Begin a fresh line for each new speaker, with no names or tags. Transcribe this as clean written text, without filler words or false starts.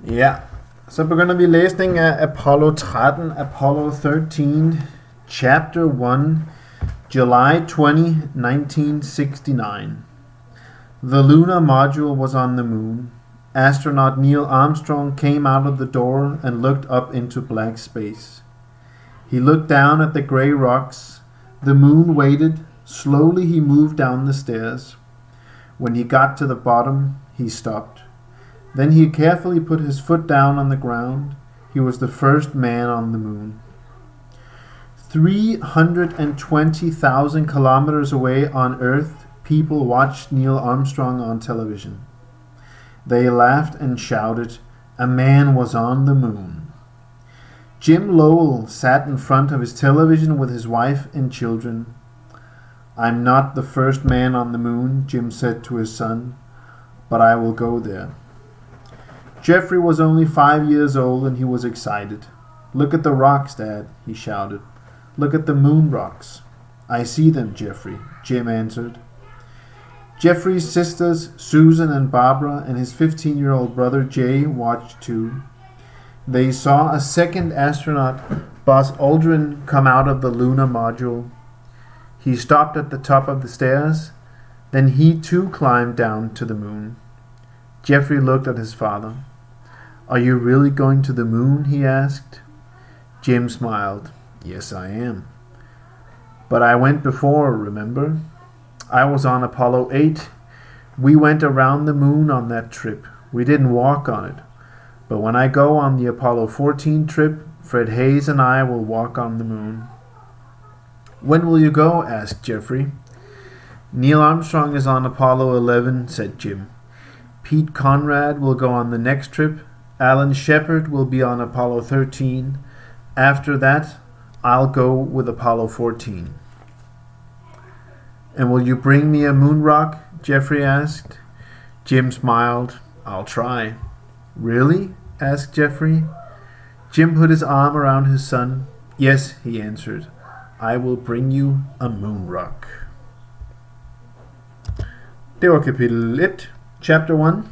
Ja, så begynder vi læsning af Apollo 13, Apollo 13, Chapter 1, July 20, 1969. The lunar module was on the moon. Astronaut Neil Armstrong came out of the door and looked up into black space. He looked down at the gray rocks. The moon waited. Slowly he moved down the stairs. When he got to the bottom, he stopped. Then he carefully put his foot down on the ground. He was the first man on the moon. 320,000 kilometers away on Earth, people watched Neil Armstrong on television. They laughed and shouted, "A man was on the moon." Jim Lowell sat in front of his television with his wife and children. "I'm not the first man on the moon," Jim said to his son, "but I will go there." Jeffrey was only 5 years old and he was excited. "Look at the rocks, Dad," he shouted. "Look at the moon rocks." "I see them, Jeffrey," Jim answered. Jeffrey's sisters, Susan and Barbara, and his 15-year-old brother Jay watched too. They saw a second astronaut, Buzz Aldrin, come out of the lunar module. He stopped at the top of the stairs. Then he too climbed down to the moon. Jeffrey looked at his father. "Are you really going to the moon?" he asked. Jim smiled. "Yes, I am. But I went before, remember? I was on Apollo 8. We went around the moon on that trip. We didn't walk on it. But when I go on the Apollo 14 trip, Fred Hayes and I will walk on the moon." "When will you go?" asked Jeffrey. "Neil Armstrong is on Apollo 11, said Jim. "Pete Conrad will go on the next trip. Alan Shepard will be on Apollo 13. After that, I'll go with Apollo 14. "And will you bring me a moon rock?" Jeffrey asked. Jim smiled. "I'll try." "Really?" asked Jeffrey. Jim put his arm around his son. "Yes," he answered. "I will bring you a moon rock." Det var kapitel 1, chapter 1.